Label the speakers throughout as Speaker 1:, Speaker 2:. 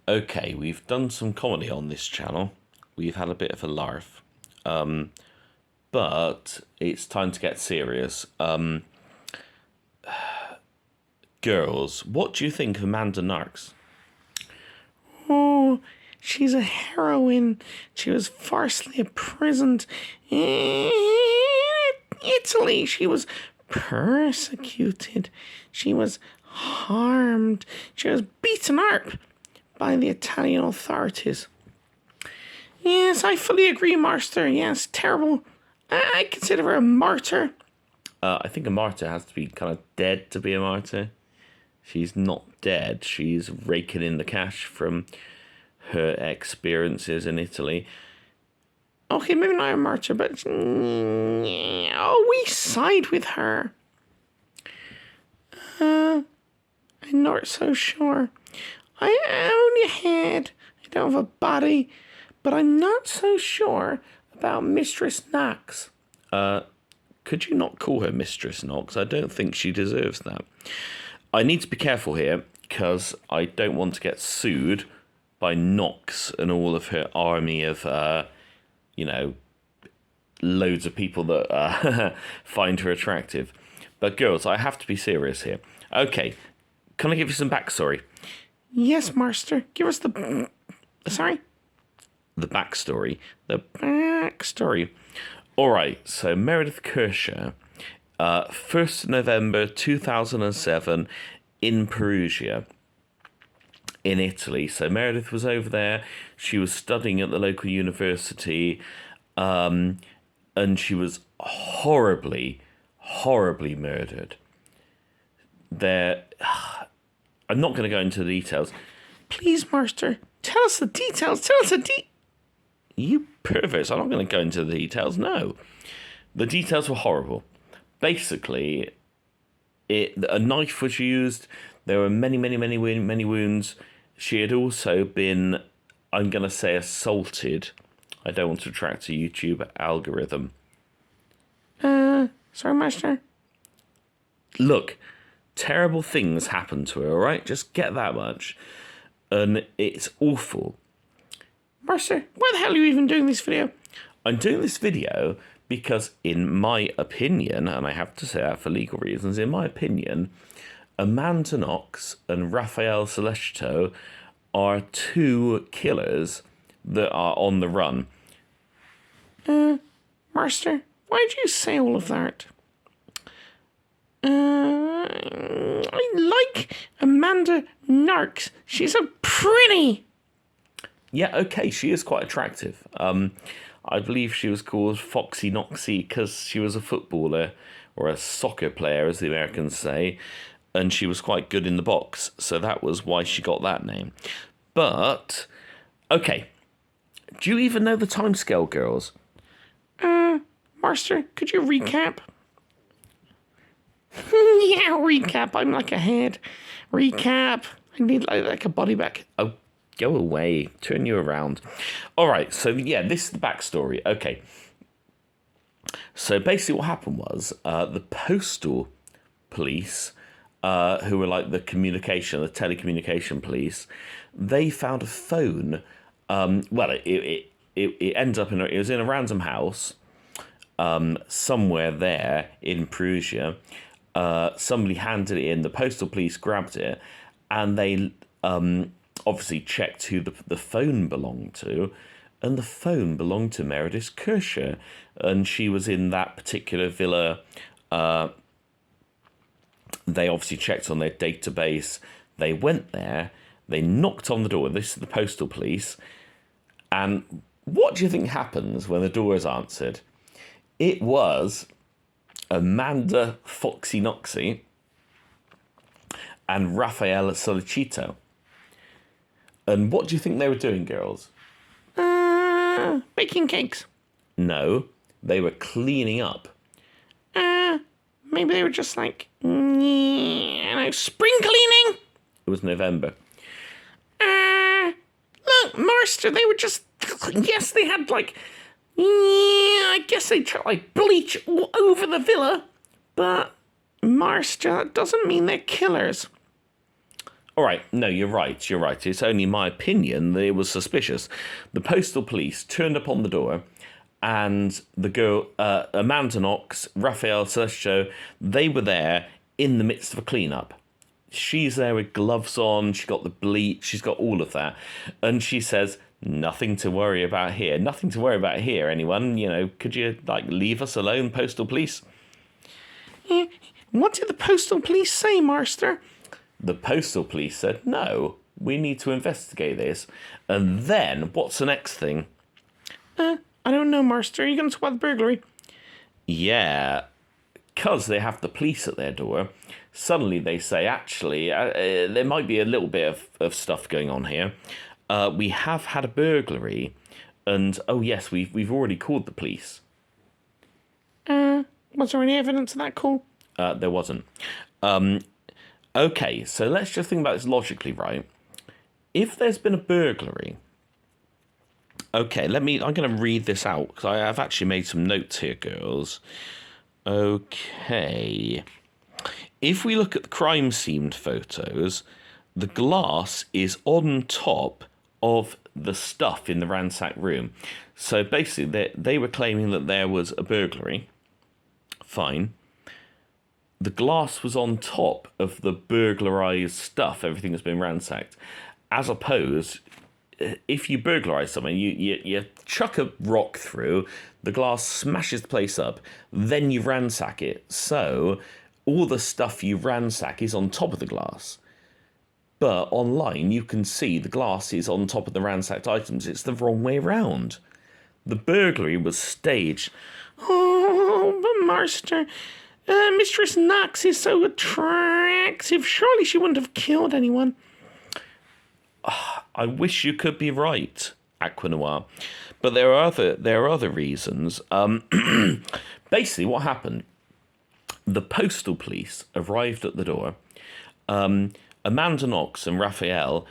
Speaker 1: Okay, we've done some comedy on this channel. We've had a bit of a laugh. But it's time to get serious. Girls, what do you think of Amanda Narks?
Speaker 2: Oh, she's a heroine. She was falsely imprisoned in Italy. She was persecuted. She was harmed. She was beaten up by the Italian authorities. Yes, I fully agree, Master. Yes, terrible. I consider her a martyr.
Speaker 1: I think a martyr has to be kind of dead to be a martyr. She's not dead. She's raking in the cash from her experiences in Italy.
Speaker 2: Okay, maybe not a martyr, but we side with her. I'm not so sure. I only a head. I don't have a body, but I'm not so sure about Mistress Knox.
Speaker 1: Could you not call her Mistress Knox? I don't think she deserves that. I need to be careful here because I don't want to get sued by Knox and all of her army of, loads of people that find her attractive. But girls, I have to be serious here. Okay, can I give you some backstory?
Speaker 2: Yes, Master. Give us the... Sorry?
Speaker 1: The backstory. The backstory. All right, so Meredith Kercher, 1st November 2007 in Perugia, in Italy. So Meredith was over there. She was studying at the local university, and she was horribly murdered. I'm not going to go into the details.
Speaker 2: Please, Master, tell us the details. Tell us the
Speaker 1: You perverts, I'm not going to go into the details, no. The details were horrible. Basically, a knife was used. There were many wounds. She had also been, I'm going to say, assaulted. I don't want to attract a YouTube algorithm.
Speaker 2: Sorry, Master.
Speaker 1: Look, terrible things happened to her, all right? Just get that much. And it's awful.
Speaker 2: Master, why the hell are you even doing this video?
Speaker 1: I'm doing this video because, in my opinion, and I have to say that for legal reasons, in my opinion, Amanda Knox and Raphael Celestito are two killers that are on the run.
Speaker 2: Master, why did you say all of that? I like Amanda Narks. She's a pretty.
Speaker 1: Yeah, okay, she is quite attractive. I believe she was called Foxy Noxy because she was a footballer, or a soccer player, as the Americans say, and she was quite good in the box, so that was why she got that name. But, okay, do you even know the timescale, girls?
Speaker 2: Master, could you recap? Yeah, recap. I'm like a head. Recap. I need like a body back.
Speaker 1: Oh, go away. Turn you around. All right, so yeah, this is the backstory. Okay. So basically what happened was the postal police, who were like the telecommunication police, they found a phone. It ends up it was in a random house somewhere there in Perugia. Somebody handed it in, the postal police grabbed it, and they obviously checked who the phone belonged to, and the phone belonged to Meredith Kercher, and she was in that particular villa. They obviously checked on their database. They went there, they knocked on the door. This is the postal police. And what do you think happens when the door is answered? It was Amanda Foxy Noxy and Raphael Solicito. And what do you think they were doing, girls?
Speaker 2: Baking cakes.
Speaker 1: No, they were cleaning up.
Speaker 2: Maybe they were just like, spring cleaning?
Speaker 1: It was November.
Speaker 2: Look, Master, they were just, yes, they had I guess they tried like bleach all over the villa, but Master, that doesn't mean they're killers.
Speaker 1: All right, no, you're right. You're right. It's only my opinion that it was suspicious. The postal police turned up on the door, and the girl, Amanda Knox, Raphael Celestio, they were there in the midst of a cleanup. She's there with gloves on. She's got the bleach. She's got all of that, and she says, "Nothing to worry about here. Nothing to worry about here. Anyone, could you leave us alone, postal police?"
Speaker 2: What did the postal police say, Master?
Speaker 1: The postal police said, "No, we need to investigate this." And then, what's the next thing?
Speaker 2: I don't know, Master. Are you going to talk about the burglary?
Speaker 1: Yeah, because they have the police at their door, suddenly they say, actually, there might be a little bit of stuff going on here. We have had a burglary, and, oh yes, we've already called the police.
Speaker 2: Was there any evidence of that call?
Speaker 1: There wasn't. Okay, so let's just think about this logically, right? If there's been a burglary... Okay, I'm going to read this out, because I've actually made some notes here, girls. Okay. If we look at the crime scene photos, the glass is on top of the stuff in the ransacked room. So basically, they were claiming that there was a burglary. Fine. The glass was on top of the burglarized stuff, everything that's been ransacked. As opposed, if you burglarize something, you chuck a rock through, the glass smashes the place up, then you ransack it. So all the stuff you ransack is on top of the glass. But online, you can see the glass is on top of the ransacked items. It's the wrong way round. The burglary was staged.
Speaker 2: Oh, but Master, Mistress Knox is so attractive. Surely she wouldn't have killed anyone.
Speaker 1: I wish you could be right, Aquanoir, but there are other reasons. Basically, what happened? The postal police arrived at the door. Amanda Knox and Raphael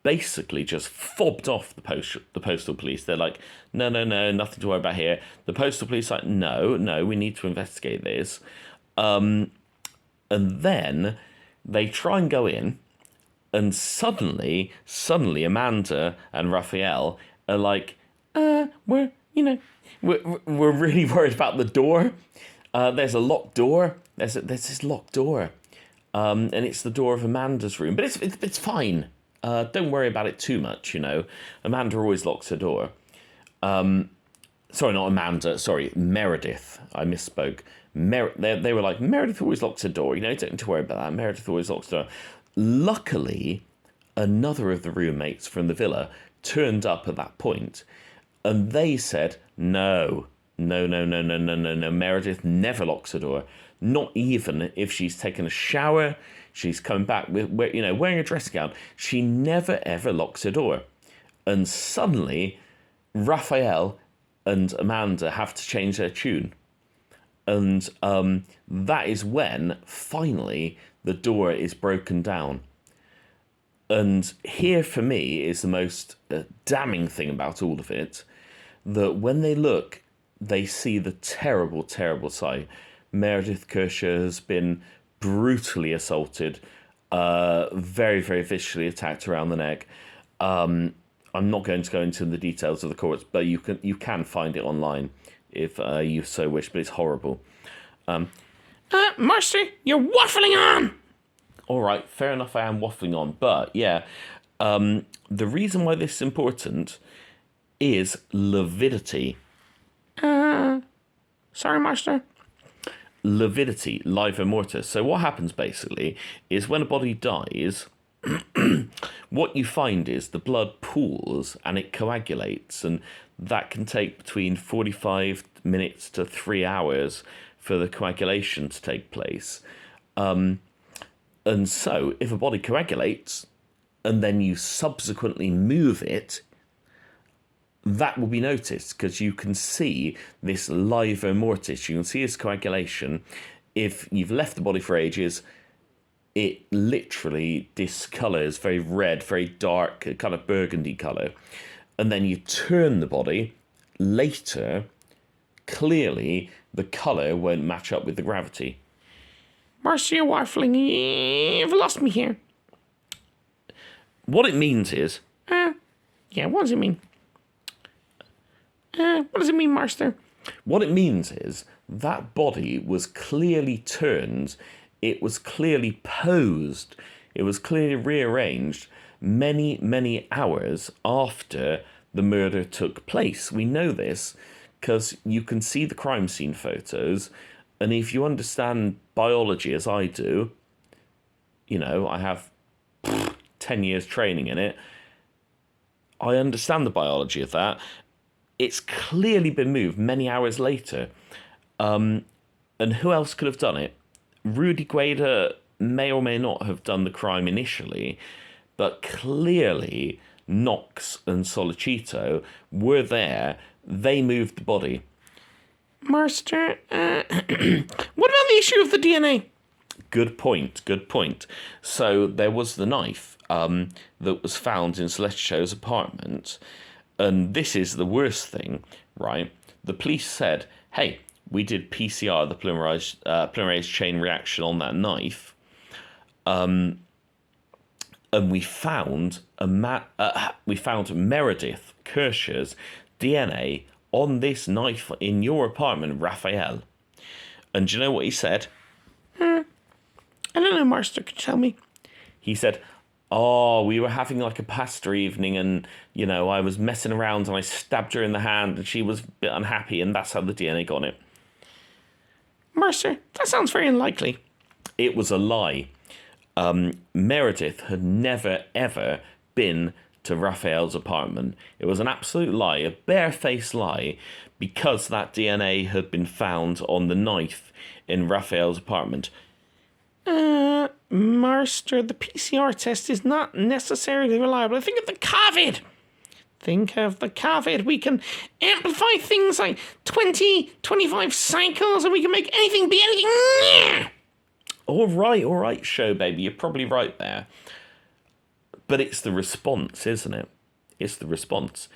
Speaker 1: basically just fobbed off the postal police. They're like, no, nothing to worry about here. The postal police are like, no, we need to investigate this. And then they try and go in. And suddenly, Amanda and Raphael are like, we're really worried about the door. There's a locked door. There's this locked door, and it's the door of Amanda's room. But it's fine. Don't worry about it too much. Amanda always locks her door. Sorry, not Amanda. Sorry, Meredith. I misspoke. They were like, Meredith always locks her door. Don't need to worry about that. Meredith always locks her door. Luckily, another of the roommates from the villa turned up at that point, and they said, no, Meredith never locks her door, not even if she's taken a shower, she's come back with, wearing a dressing gown. She never, ever locks her door. And suddenly, Raphael and Amanda have to change their tune. And that is when, finally, the door is broken down. And here, for me, is the most damning thing about all of it, that when they look, they see the terrible, terrible sight. Meredith Kercher has been brutally assaulted, very, very viciously attacked around the neck. I'm not going to go into the details of the courts, but you can find it online if you so wish, but it's horrible.
Speaker 2: Master, you're waffling on!
Speaker 1: All right, fair enough, I am waffling on. But, yeah, the reason why this is important is lividity.
Speaker 2: Sorry, Master.
Speaker 1: Lividity, livor mortis. So what happens, basically, is when a body dies, what you find is the blood pools and it coagulates, and that can take between 45 minutes to 3 hours for the coagulation to take place. And so, if a body coagulates, and then you subsequently move it, that will be noticed, because you can see this livor mortis. You can see this coagulation. If you've left the body for ages, it literally discolours, very red, very dark, kind of burgundy colour. And then you turn the body, later, clearly, the colour won't match up with the gravity.
Speaker 2: Master, you're waffling. You've lost me here.
Speaker 1: What it means is...
Speaker 2: Yeah, what does it mean? What does it mean, Master?
Speaker 1: What it means is that body was clearly turned, it was clearly posed, it was clearly rearranged many, many hours after the murder took place. We know this because you can see the crime scene photos, and if you understand biology as I do, you know, I have 10 years training in it, I understand the biology of that. It's clearly been moved many hours later. And who else could have done it? Rudy Gueda may or may not have done the crime initially, but clearly Knox and Solicito were there. They moved the body.
Speaker 2: Master, what about the issue of the DNA?
Speaker 1: Good point. So there was the knife that was found in Celestio's apartment. And this is the worst thing, right? The police said, hey, we did PCR, the polymerase chain reaction on that knife. And we found Meredith Kercher's DNA on this knife in your apartment, Raphael. And do you know what he said?
Speaker 2: I don't know, Master. Could you tell me?
Speaker 1: He said, oh, we were having like a pasta evening and, you know, I was messing around and I stabbed her in the hand and she was a bit unhappy and that's how the DNA got it.
Speaker 2: Master, that sounds very unlikely.
Speaker 1: It was a lie. Meredith had never, ever been to Raphael's apartment. It was an absolute lie, a barefaced lie, because that DNA had been found on the knife in Raphael's apartment.
Speaker 2: Master, the PCR test is not necessarily reliable. Think of the COVID. We can amplify things like 20, 25 cycles and we can make anything be anything.
Speaker 1: All right, show baby. You're probably right there. But it's the response, isn't it? It's the response.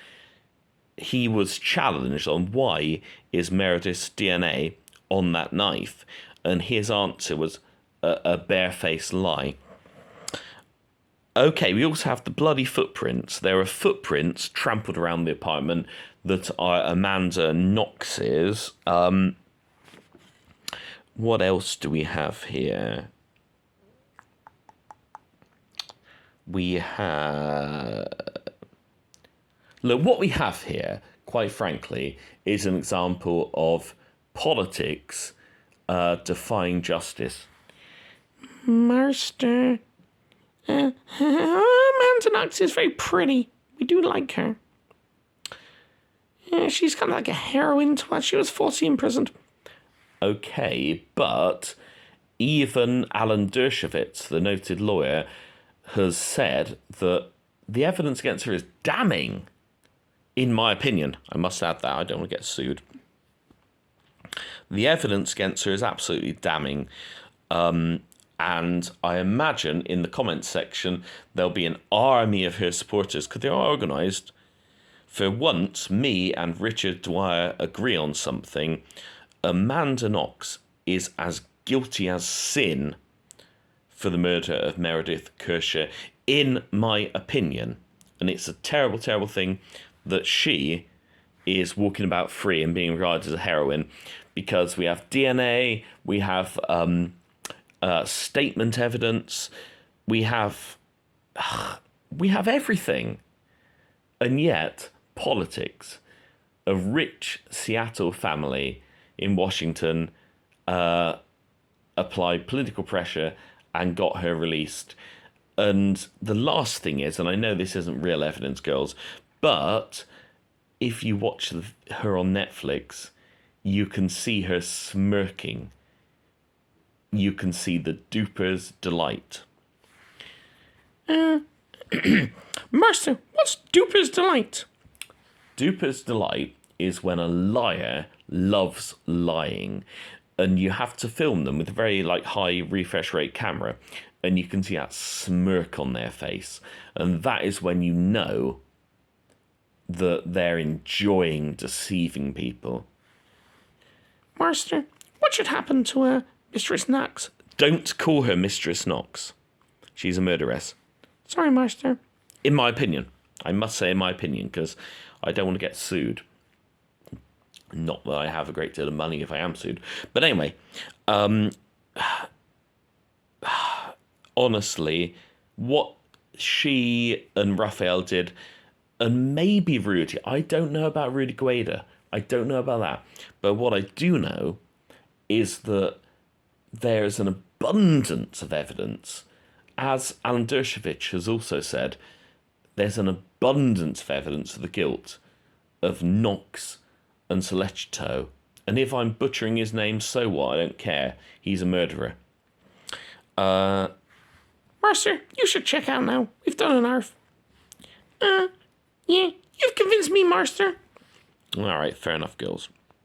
Speaker 1: He was challenged on why is Meredith's DNA on that knife, and his answer was a barefaced lie. Okay, we also have the bloody footprints. There are footprints trampled around the apartment that are Amanda Knox's. What else do we have here? We have... Look, what we have here, quite frankly, is an example of politics defying justice.
Speaker 2: Master, Amanda Knox is very pretty. We do like her. Yeah, she's kind of like a heroine to us. She was falsely imprisoned.
Speaker 1: Okay, but even Alan Dershowitz, the noted lawyer, has said that the evidence against her is damning. In my opinion, I must add that, I don't want to get sued. The evidence against her is absolutely damning. And I imagine in the comments section, there'll be an army of her supporters, because they are organised. For once, me and Richard Dwyer agree on something. Amanda Knox is as guilty as sin for the murder of Meredith Kercher, in my opinion. And it's a terrible, terrible thing that she is walking about free and being regarded as a heroine, because we have DNA, we have statement evidence, we have everything. And yet, politics, a rich Seattle family in Washington applied political pressure and got her released. And the last thing is, and I know this isn't real evidence, girls, but if you watch her on Netflix, you can see her smirking. You can see the duper's delight.
Speaker 2: Master, what's duper's delight?
Speaker 1: Duper's delight is when a liar loves lying, and you have to film them with a very high refresh rate camera, and you can see that smirk on their face, and that is when you know that they're enjoying deceiving people.
Speaker 2: Master, what should happen to Mistress Knox?
Speaker 1: Don't call her Mistress Knox. She's a murderess.
Speaker 2: Sorry, Master.
Speaker 1: In my opinion. I must say in my opinion, because I don't want to get sued. Not that I have a great deal of money if I am sued. But anyway, honestly, what she and Raphael did, and maybe Rudy, I don't know about Rudy Gueda. I don't know about that. But what I do know is that there's an abundance of evidence. As Alan Dershowitz has also said, there's an abundance of evidence of the guilt of Knox and Solecito. And if I'm butchering his name, so what? I don't care. He's a murderer.
Speaker 2: Master, you should check out now. We've done an ARF. Yeah, you've convinced me, Master.
Speaker 1: All right, fair enough, girls.